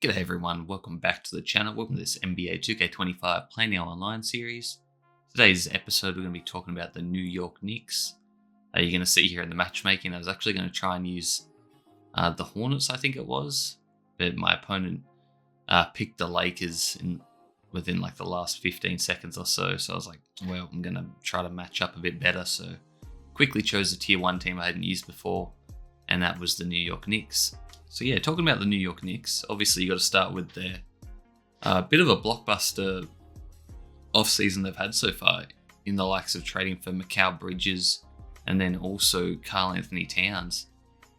G'day everyone, welcome back to the channel. Welcome to this NBA 2K25 Play Now Online series. Today's episode we're going to be talking about the New York Knicks. You're going to see here in the matchmaking, I was actually going to try and use the Hornets, I think it was. But my opponent picked the Lakers within like the last 15 seconds or so. So I was like, well, I'm going to try to match up a bit better. So quickly chose a tier 1 team I hadn't used before, and that was the New York Knicks. So yeah, talking about the New York Knicks, obviously you got to start with their bit of a blockbuster off-season they've had so far in the likes of trading for Mikal Bridges and then also Karl-Anthony Towns.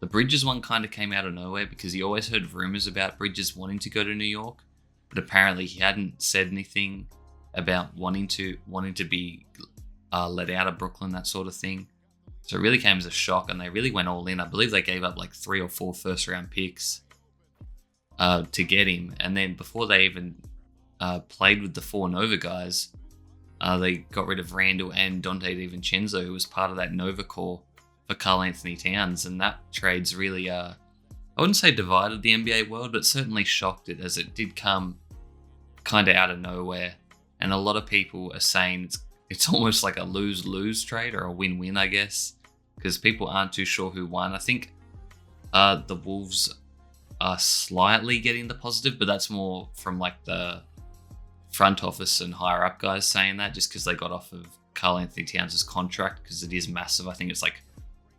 The Bridges one kind of came out of nowhere because you always heard rumors about Bridges wanting to go to New York, but apparently he hadn't said anything about wanting to be let out of Brooklyn, that sort of thing. So it really came as a shock, and they really went all in. I believe they gave up like 3 or 4 first-round picks to get him. And then before they even played with the 4 Nova guys, they got rid of Randall and Dante DiVincenzo, who was part of that Nova core for Karl-Anthony Towns. And that trade's really, I wouldn't say divided the NBA world, but certainly shocked it, as it did come kind of out of nowhere. And a lot of people are saying it's almost like a lose-lose trade, or a win-win, I guess, because people aren't too sure who won. I think the Wolves are slightly getting the positive, but that's more from like the front office and higher up guys saying that, just because they got off of Karl-Anthony Towns' contract, because it is massive. I think it's like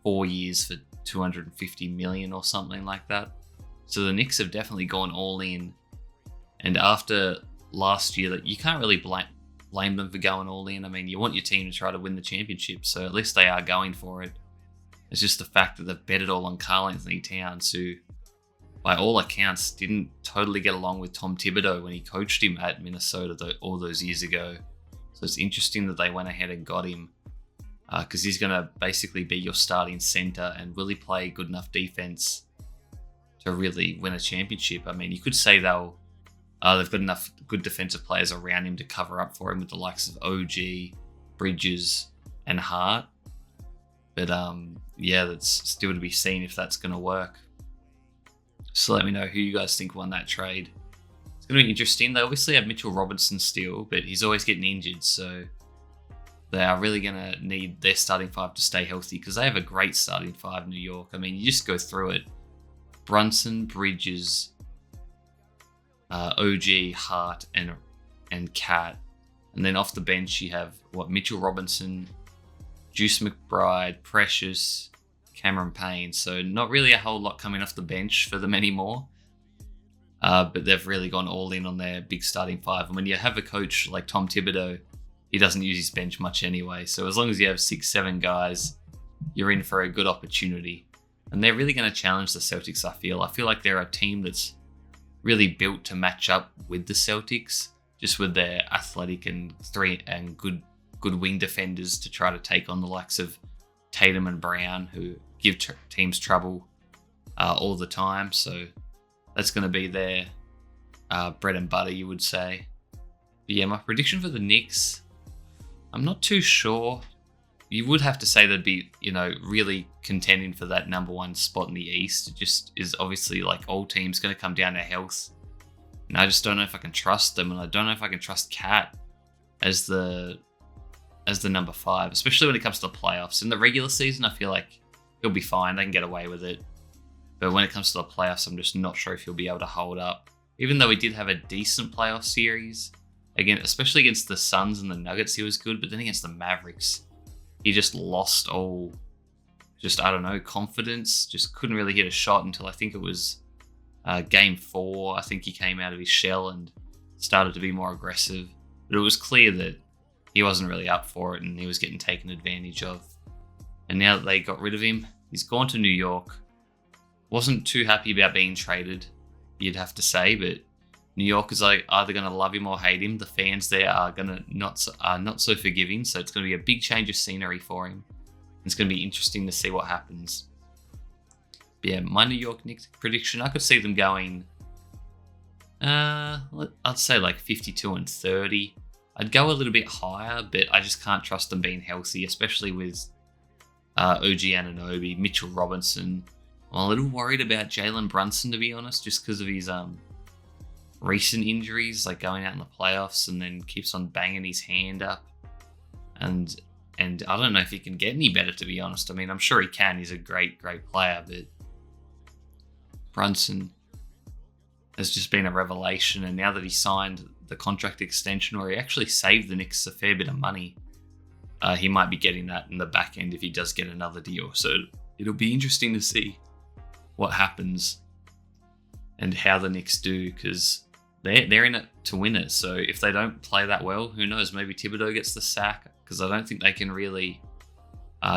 4 years for $250 million or something like that. So the Knicks have definitely gone all in, and after last year, you can't really blame them for going all in. I mean, you want your team to try to win the championship, so at least they are going for it. It's just the fact that they've bet it all on Karl-Anthony Towns, who, by all accounts, didn't totally get along with Tom Thibodeau when he coached him at Minnesota all those years ago. So it's interesting that they went ahead and got him, because he's going to basically be your starting center, and will he play good enough defense to really win a championship? I mean, you could say they've got enough good defensive players around him to cover up for him with the likes of OG, Bridges, and Hart. But yeah, that's still to be seen if that's going to work. So let me know who you guys think won that trade. It's going to be interesting. They obviously have Mitchell Robinson still, but he's always getting injured, so they are really going to need their starting 5 to stay healthy, because they have a great starting 5, New York. I mean, you just go through it. Brunson, Bridges, OG, Hart, and Cat. And then off the bench, you have Mitchell Robinson, Juice McBride, Precious, Cameron Payne. So not really a whole lot coming off the bench for them anymore. But they've really gone all in on their big starting 5. And when you have a coach like Tom Thibodeau, he doesn't use his bench much anyway. So as long as you have 6-7 guys, you're in for a good opportunity. And they're really going to challenge the Celtics, I feel. I feel like they're a team that's really built to match up with the Celtics, just with their athletic and good wing defenders to try to take on the likes of Tatum and Brown, who give teams trouble all the time. So that's going to be their bread and butter, you would say. But yeah, my prediction for the Knicks, I'm not too sure. You would have to say they'd be, really contending for that number 1 spot in the East. It just is obviously, like all teams, going to come down to health. And I just don't know if I can trust them, and I don't know if I can trust Cat as the number 5, especially when it comes to the playoffs. In the regular season, I feel like he'll be fine. They can get away with it. But when it comes to the playoffs, I'm just not sure if he'll be able to hold up. Even though he did have a decent playoff series, again, especially against the Suns and the Nuggets, he was good. But then against the Mavericks, he just lost all, confidence. Just couldn't really hit a shot until I think it was game 4. I think he came out of his shell and started to be more aggressive. But it was clear that he wasn't really up for it, and he was getting taken advantage of. And now that they got rid of him, he's gone to New York. Wasn't too happy about being traded, you'd have to say, but New York is either going to love him or hate him. The fans there are going to not so forgiving, so it's going to be a big change of scenery for him. It's going to be interesting to see what happens. But yeah, my New York Knicks prediction, I could see them going, I'd say like 52-30. I'd go a little bit higher, but I just can't trust them being healthy, especially with OG Anunoby, Mitchell Robinson. I'm a little worried about Jalen Brunson, to be honest, just because of his recent injuries, like going out in the playoffs, and then keeps on banging his hand up. And I don't know if he can get any better, to be honest. I mean, I'm sure he can. He's a great player, but Brunson has just been a revelation. And now that he signed the contract extension, or he actually saved the Knicks a fair bit of money, he might be getting that in the back end if he does get another deal. So it'll be interesting to see what happens and how the Knicks do, because they're in it to win it. So if they don't play that well, who knows? Maybe Thibodeau gets the sack, because I don't think they can really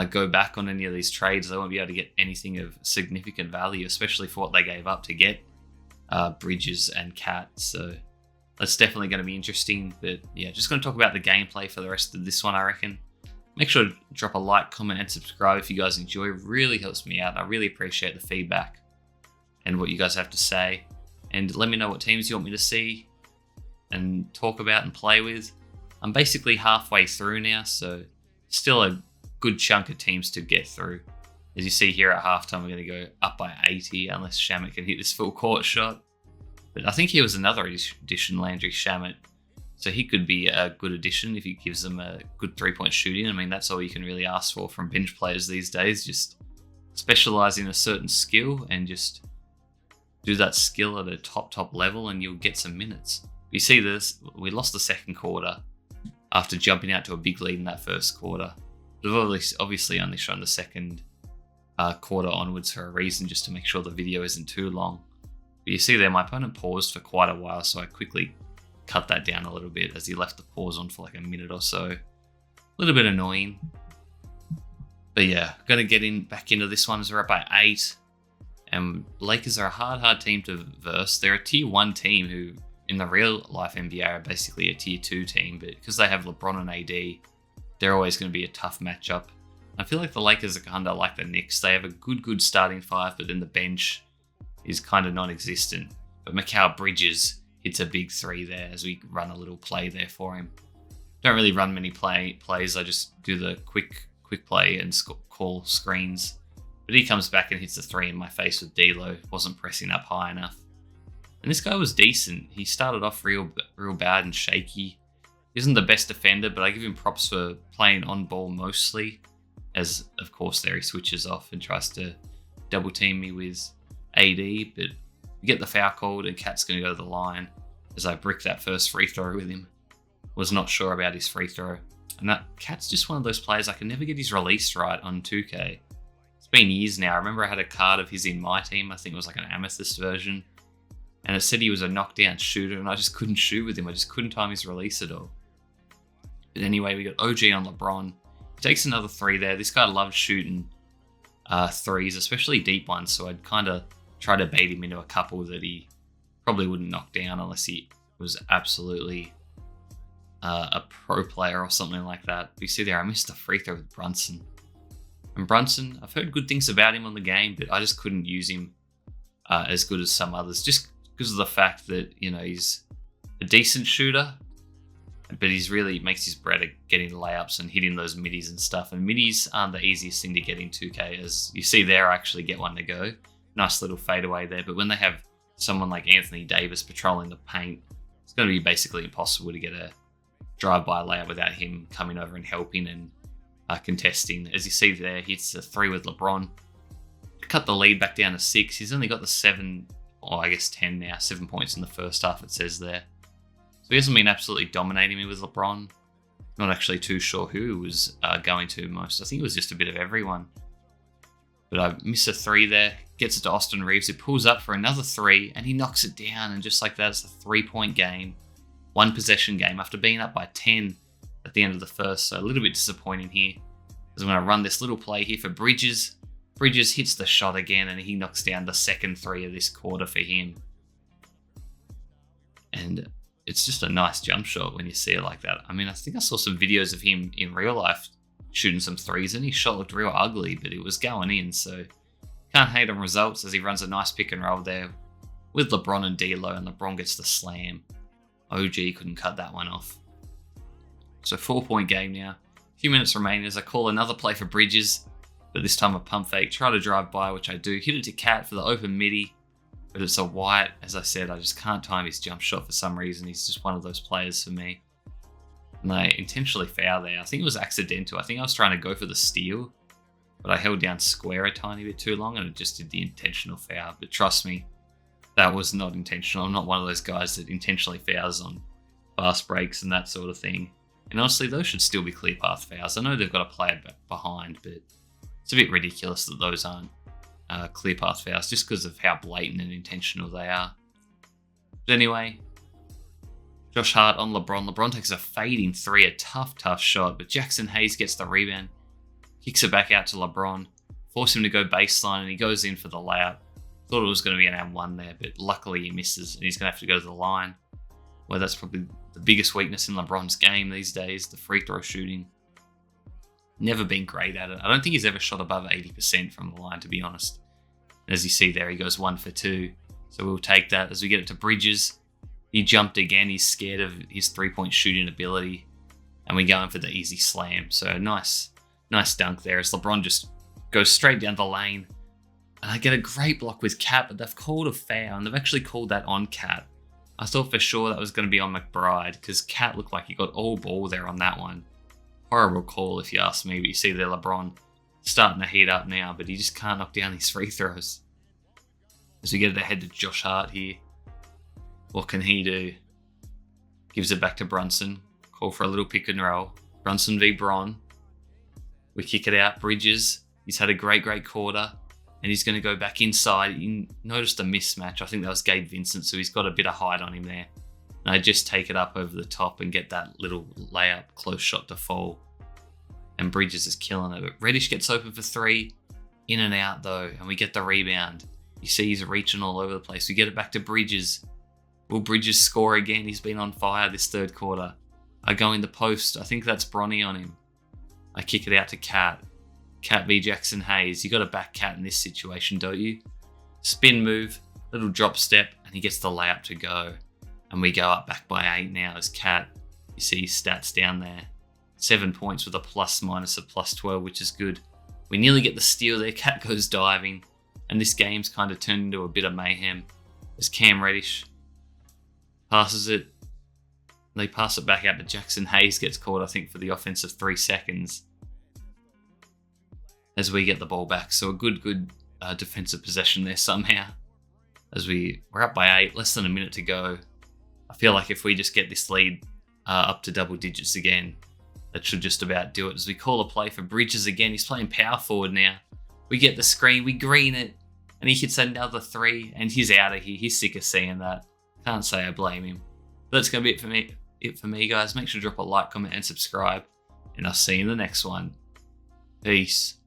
go back on any of these trades. They won't be able to get anything of significant value, especially for what they gave up to get Bridges and Cat. So that's definitely going to be interesting. But yeah, just going to talk about the gameplay for the rest of this one, I reckon. Make sure to drop a like, comment, and subscribe if you guys enjoy. It really helps me out. I really appreciate the feedback and what you guys have to say. And let me know what teams you want me to see and talk about and play with. I'm basically halfway through now, so still a good chunk of teams to get through. As you see here at halftime, we're going to go up by 80 unless Shamet can hit this full court shot. But I think he was another addition, Landry Shamet. So he could be a good addition if he gives them a good three-point shooting. I mean, that's all you can really ask for from bench players these days. Just specialize in a certain skill and just do that skill at a top level and you'll get some minutes. You see this, we lost the second quarter after jumping out to a big lead in that first quarter. We've obviously only shown the second quarter onwards for a reason, just to make sure the video isn't too long. But you see there, my opponent paused for quite a while, so I quickly cut that down a little bit as he left the pause on for like a minute or so. A little bit annoying. But yeah, going to get back into this one as we're up by 8. And Lakers are a hard team to verse. They're a tier 1 team who, in the real life NBA, are basically a tier 2 team. But because they have LeBron and AD, they're always going to be a tough matchup. I feel like the Lakers are kind of like the Knicks. They have a good starting five, but then the bench is kind of non-existent. But Mikal Bridges hits a big 3 there as we run a little play there for him. Don't really run many plays. I just do the quick play and call screens. But he comes back and hits the 3 in my face with D'Lo. Wasn't pressing up high enough. And this guy was decent. He started off real bad and shaky. He isn't the best defender, but I give him props for playing on ball mostly. As, of course, there he switches off and tries to double team me with AD. But we get the foul called and Cat's going to go to the line as I brick that first free throw with him. Was not sure about his free throw. And that Cat's just one of those players, I can never get his release right on 2K. It's been years now. I remember I had a card of his in my team. I think it was like an amethyst version. And it said he was a knockdown shooter, and I just couldn't shoot with him. I just couldn't time his release at all. But anyway, we got OG on LeBron. He takes another 3 there. This guy loves shooting threes, especially deep ones. So I'd kind of try to bait him into a couple that he probably wouldn't knock down unless he was absolutely a pro player or something like that. But you see there, I missed a free throw with Brunson. And Brunson, I've heard good things about him on the game, but I just couldn't use him as good as some others, just because of the fact that, you know, he's a decent shooter, but he's really makes his bread at getting layups and hitting those middies and stuff. And middies aren't the easiest thing to get in 2K. As you see there, I actually get one to go. Nice little fadeaway there. But when they have someone like Anthony Davis patrolling the paint, it's going to be basically impossible to get a drive-by layup without him coming over and helping and contesting. As you see there, he hits a 3 with LeBron. Cut the lead back down to 6. He's only got the 7, or I guess 10 now. 7 points in the first half, it says there. So he hasn't been absolutely dominating me with LeBron. Not actually too sure who was going to most. I think it was just a bit of everyone. But I miss a 3 there. Gets it to Austin Reeves, who pulls up for another 3, and he knocks it down. And just like that, it's a 3-point game. 1 possession game after being up by 10 at the end of the first. So a little bit disappointing here. As I'm going to run this little play here for Bridges. Bridges hits the shot again, and he knocks down the second 3 of this quarter for him. And it's just a nice jump shot when you see it like that. I mean, I think I saw some videos of him in real life shooting some 3s, and his shot looked real ugly, but it was going in. So can't hate on results as he runs a nice pick and roll there with LeBron and D'Lo, and LeBron gets the slam. OG couldn't cut that one off. So 4-point game now. A few minutes remaining as I call another play for Bridges, but this time a pump fake. Try to drive by, which I do. Hit it to Cat for the open midi. But it's a White, as I said, I just can't time his jump shot for some reason. He's just one of those players for me. And I intentionally fouled there. I think it was accidental. I think I was trying to go for the steal, but I held down square a tiny bit too long and it just did the intentional foul. But trust me, that was not intentional. I'm not one of those guys that intentionally fouls on fast breaks and that sort of thing. And honestly, those should still be clear path fouls. I know they've got a player behind, but it's a bit ridiculous that those aren't clear path fouls just because of how blatant and intentional they are. But anyway, Josh Hart on LeBron. LeBron takes a fading three, a tough shot, but Jackson Hayes gets the rebound, kicks it back out to LeBron, force him to go baseline, and he goes in for the layup. Thought it was going to be an and one there, but luckily he misses, and he's going to have to go to the line. Well, that's probably the biggest weakness in LeBron's game these days, the free throw shooting. Never been great at it. I don't think he's ever shot above 80% from the line, to be honest. And as you see there, he goes 1 for 2. So we'll take that. As we get it to Bridges, he jumped again. He's scared of his three-point shooting ability. And we go in for the easy slam. So nice dunk there as LeBron just goes straight down the lane. And I get a great block with Cat, but they've called a foul. And they've actually called that on Cat. I thought for sure that was going to be on McBride because Cat looked like he got all ball there on that one. Horrible call if you ask me, but you see there LeBron starting to heat up now, but he just can't knock down these free throws. As we get it ahead to Josh Hart here, what can he do? Gives it back to Brunson. Call for a little pick and roll. Brunson v. Bron. We kick it out. Bridges. He's had a great quarter. And he's going to go back inside. You noticed a mismatch. I think that was Gabe Vincent, so he's got a bit of height on him there. And I just take it up over the top and get that little layup, close shot to fall. And Bridges is killing it. But Reddish gets open for 3. In and out, though. And we get the rebound. You see he's reaching all over the place. We get it back to Bridges. Will Bridges score again? He's been on fire this third quarter. I go in the post. I think that's Bronny on him. I kick it out to Cat. Cat v. Jackson Hayes. You got to back Cat in this situation, don't you? Spin move, little drop step, and he gets the layup to go. And we go up back by 8 now as Cat. You see his stats down there. 7 points with a plus-minus of +12, which is good. We nearly get the steal there. Cat goes diving. And this game's kind of turned into a bit of mayhem. As Cam Reddish passes it. They pass it back out to Jackson Hayes. Gets caught, I think, for the offensive 3 seconds. As we get the ball back. So a good defensive possession there somehow. As we're up by 8. Less than a minute to go. I feel like if we just get this lead up to double digits again, that should just about do it. As we call a play for Bridges again. He's playing power forward now. We get the screen. We green it. And he hits another 3. And he's out of here. He's sick of seeing that. Can't say I blame him. But that's going to be it for me, guys. Make sure to drop a like, comment, and subscribe. And I'll see you in the next one. Peace.